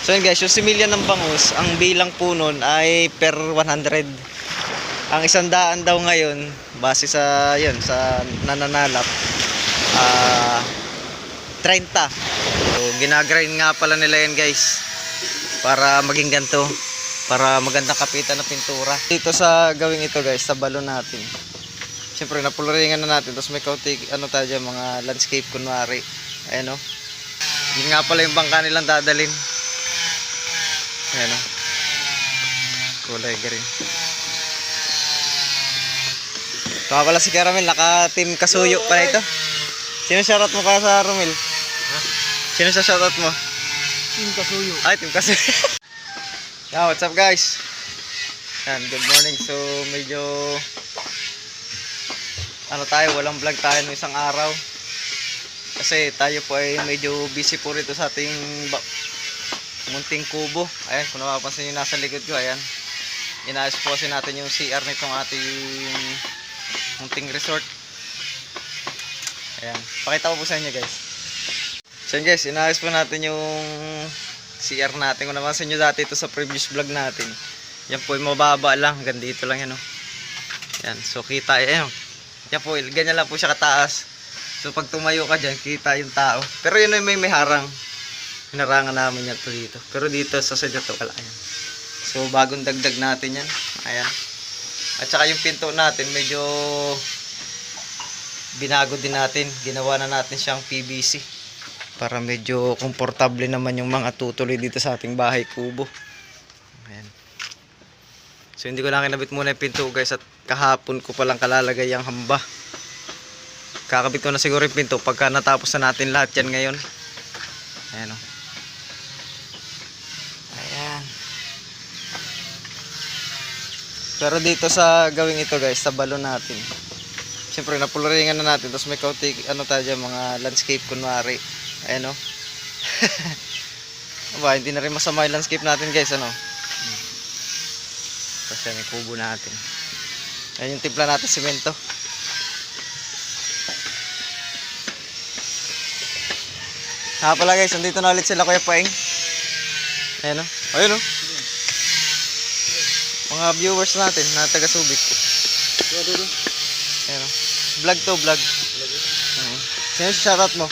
So yun guys, yung similya ng bangus, ang bilang po nun ay per 100. Ang 100 daw ngayon, base sa yun, sa nananalap, 30. So ginagrind nga pala nila yan guys, para maging ganito, para magandang kapitan na pintura. Dito sa gawing ito guys, sa balon natin. Siyempre napularingan na natin, tapos may kauti, ano tayo dyan, mga landscape kunwari. Ayan o. Yun nga pala yung bangka nilang dadalin. Ayan o. Kulay green. Ito nga pala si Caramel, naka-team Kasuyo pala ito. Sino shoutout mo ka sa Romel? Ha? Sino sa shoutout mo? Team Kasuyo. Ay, Team Kasuyo. Yeah, what's up guys? Yan, good morning. So medyo ano tayo, walang vlog tayo ng isang araw. Kasi tayo po ay medyo busy po rito sa ating munting kubo. Ayan, kung napapansin nyo nasa likod ko, ayan. Inaayos po kasi natin yung CR nitong ating munting resort. Ayan, pakita ko po sa inyo guys. So guys, inaayos po natin yung CR natin. Kung napansin nyo dati ito sa previous vlog natin, yan po ay mababa lang, hanggang dito lang yan, oh. Yan, so kita, ayan, yan po, ganyan lang po siya kataas. So pag tumayo ka dyan, kita yung tao. Pero yun ay may harang. Hinarangan namin yan to dito. Pero dito sa sadya to, wala yan. So bagong dagdag natin yan. Ayan. At saka yung pinto natin, medyo binago din natin. Ginawa na natin siyang PVC. Para medyo komportable naman yung mga tutuloy dito sa ating bahay kubo. Ayan. So hindi ko na kinabit muna yung pinto guys. At kahapon ko palang kalalagay ang hamba. Kakabit ko na siguro yung pinto pagka natapos na natin lahat yan ngayon. Ayan o. Ayan. Pero dito sa gawing ito guys, sa balon natin, siyempre napularingan na natin. Tapos may kauti, ano tayo dyan, mga landscape kunwari. Ayan o. Aba, hindi na rin masama yung landscape natin guys, ano. Tapos yan yung kubo natin. Ayan yung timpla natin, simento. Pala guys, nandito na ulit sila Kuya Paeng. Ayan o. Ayun o. Mga viewers natin na taga Subic. Ayan o. Vlog to, vlog. Sino si shoutout mo?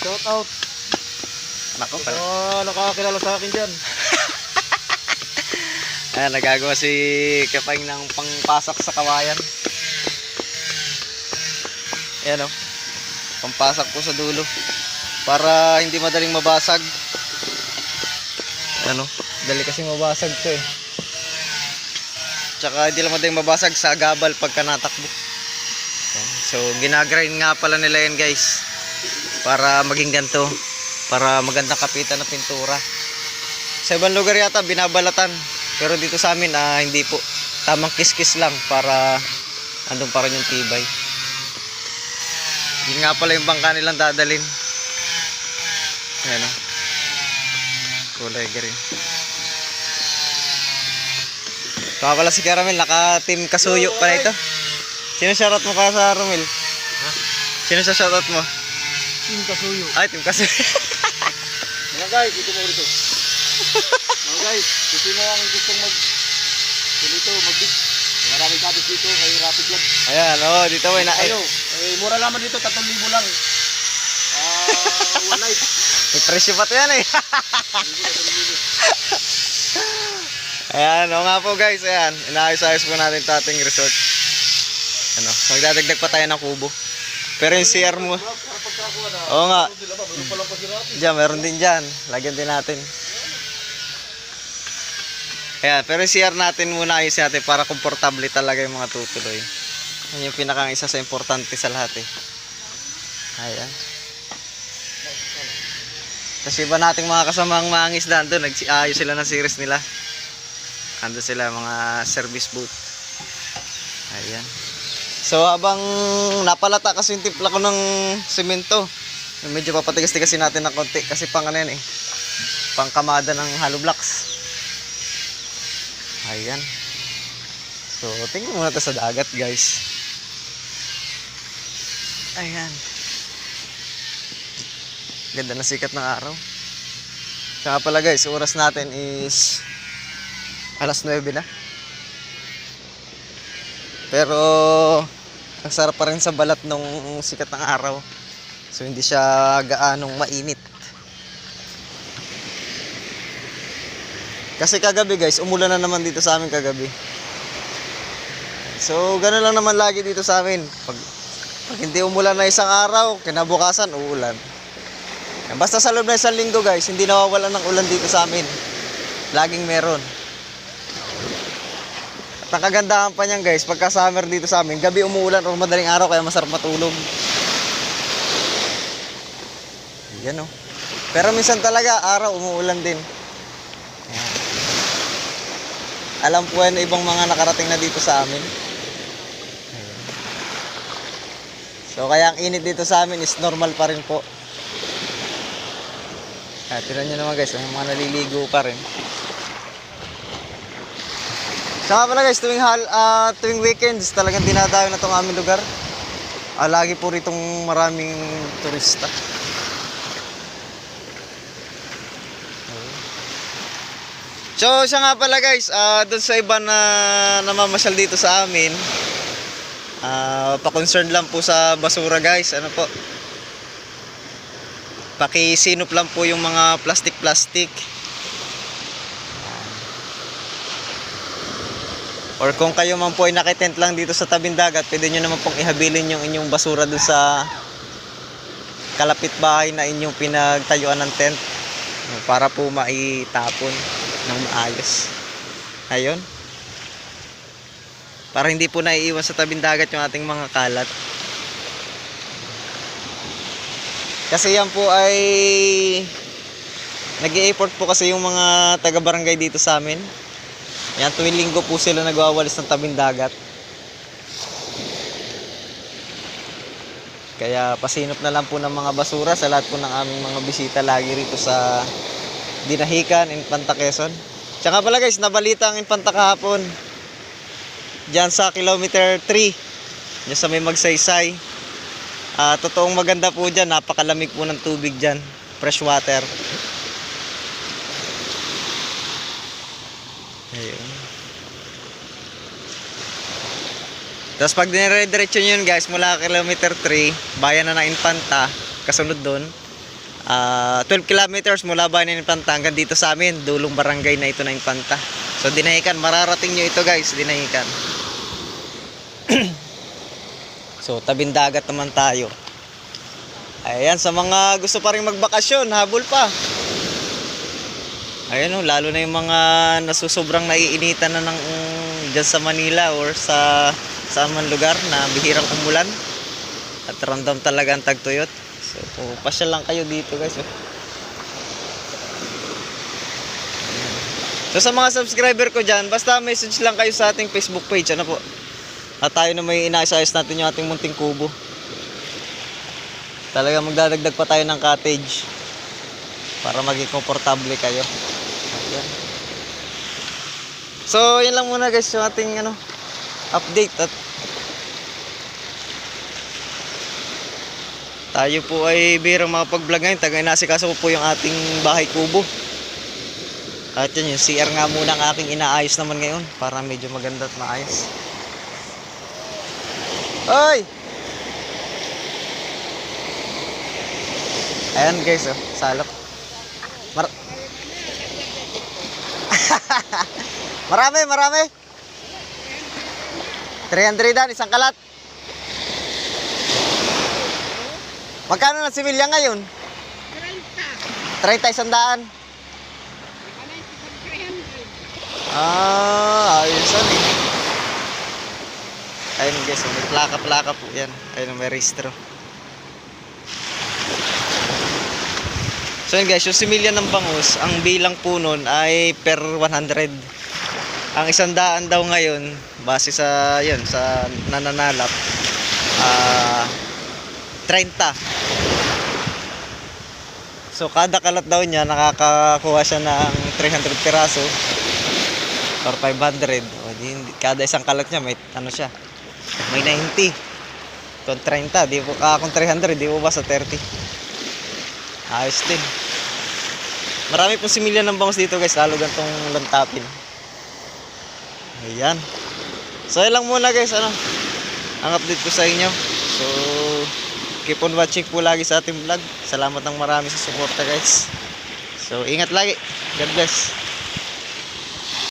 Shoutout. Nako pala. Nakakakilala sa akin dyan. Ayan, nagagawa si Kuya Paeng ng pangpasak sa kawayan. Ayan o. Pampasak po sa dulo. Para hindi madaling mabasag. Ano? Dali kasi mabasag to eh. Tsaka hindi lang madaling mabasag sa gabal pagka natakbo. So ginagrind nga pala nila yan guys. Para maging ganito. Para magandang kapitan na pintura. Sa ibang lugar yata binabalatan. Pero dito sa amin hindi po. Tamang kiskis lang para andun pa rin yung tibay. Yun nga pala yung bangka nilang dadalin. Ayan o. Kulay green. Ito nga pala si Caramel, naka-team Kasuyo pala ito. Sino shoutout mo ka sa Romel? Ha? Sino sa shoutout mo? Team Kasuyo. Ay, Team Kasuyo. Mga guys, dito mo rito. Mga guys, kung sino ang gustong mag-bit. Maraming kapit dito, kay Rapid Vlog. Ayan, o, dito mo. Ayo, mura naman dito, 3,000 lang. One night. May presyo pa ito yan eh. Ayan, o nga po guys, ayan. Inaayos-ayos po natin ito ating resort. Ano, magdadagdag pa tayo ng kubo. Pero yung CR mo, oo nga. Diyan, meron din dyan. Lagyan din natin. Ayan, pero yung CR natin muna ayos natin para komportable talaga yung mga tutuloy. Yan yung pinakang isa sa importante sa lahat eh. Ayan. Kasi iba nating mga kasamang mga isda doon, nag-ayos sila ng series nila. Ando sila mga service boat. Ayan. So habang napalata kasi yung timpla ko ng semento, medyo papatigas-tigasin natin ng konti kasi pang ano yan eh, pang kamada ng hollow blocks. Ayan. So tingnan muna tayo sa dagat guys. Ayan. Ganda na sikat ng araw. Kaya pala guys, oras natin is alas 9 na. Pero ang sarap pa rin sa balat nung sikat ng araw. So hindi siya gaanong mainit. Kasi kagabi guys, umulan na naman dito sa amin kagabi. So gano'n lang naman lagi dito sa amin. Pag hindi umulan na isang araw, kinabukasan uulan. Basta sa loob na isang linggo guys, hindi nawawalan ng ulan dito sa amin. Laging meron. At ang kagandahan pa niyan guys, pagka summer dito sa amin, gabi umuulan o madaling araw kaya masarap matulog. Yan o. Pero minsan talaga, araw umuulan din. Ayan. Alam po yan ibang mga nakarating na dito sa amin. Ayan. So kaya ang init dito sa amin is normal pa rin po. Tinan nyo naman guys, may mga naliligo pa rin. Saka pala guys, tuwing weekends talagang dinadayo na itong aming lugar. Lagi po ritong maraming turista. So siya nga pala guys, doon sa iba na namamasyal dito sa amin, pa-concern lang po sa basura guys. Ano po? Pakisinop lang po yung mga plastic. Or kung kayo man po ay nakitent lang dito sa tabing dagat, pwede nyo naman pong ihabilin yung inyong basura dun sa kalapit bahay na inyong pinagtayuan ng tent para po maitapon ng maayos. Ayun. Para hindi po naiiwan sa tabing dagat yung ating mga kalat. Kasi yan po ay nag-i-effort po kasi yung mga taga-barangay dito sa amin. Yan, tuwing linggo po sila nagwawalis ng tabing dagat. Kaya pasinop na lang po ng mga basura sa lahat po ng aming mga bisita lagi rito sa Dinahican, Infanta, Quezon. Tsaka pala guys, nabalita ang Infanta kahapon. Diyan sa kilometer 3. Diyan sa may Magsaysay. Totoong maganda po dyan, napakalamig po ng tubig dyan, fresh water. Ayun. Tapos pag dinire-diretso nyo yun guys, mula kilometer 3, bayan na ng Infanta, kasunod doon, 12 kilometers mula bayan ng Infanta hanggang dito sa amin, dulong barangay na ito na Infanta. So Dinahican, mararating nyo ito guys, Dinahican. So, tabing dagat naman tayo. Ayan, sa mga gusto pa rin magbakasyon, habol pa. Ayan o, lalo na yung mga nasusobrang naiinitan na ng dyan sa Manila or sa saan man lugar na bihirang umulan. At random talaga ang tagtuyot. So, pasyal lang kayo dito guys. So, sa mga subscriber ko dyan, basta message lang kayo sa ating Facebook page. Ano po? At tayo na may inaayos natin yung ating munting kubo. Talaga magdadagdag pa tayo ng cottage para maging komportable kayo. Ayan. So, yun lang muna guys yung ating update. At tayo po ay birang makapag-vlog ngayon. Taga-inasikaso ko po yung ating bahay kubo. At yun, yung CR nga muna ang aking inaayos naman ngayon para medyo maganda at maayos. Oy! Ayan guys, salok. Marami. 300 dan, isang kalat. Magkano na similya ngayon? 30 isang daan. Ayos eh. Ayun guys, may plaka po yan. Ayun, may registro. So yun guys, yung similya ng bangus, ang bilang po nun ay per 100. Ang 100 daw ngayon, base sa yun, sa nananalap, 30. So kada kalat daw niya, nakakakuha siya ng 300 piraso or 500. Kada isang kalat niya, may siya, may 90. Kung 30, kung 300, di po ba sa 30? Ayos din. Marami pong similya ng bangus dito guys, lalo gantong lantapin. Ayan. So yun lang muna guys, ano, ang update ko sa inyo. So keep on watching po lagi sa ating vlog. Salamat ng marami sa suporta guys. So ingat lagi. God bless.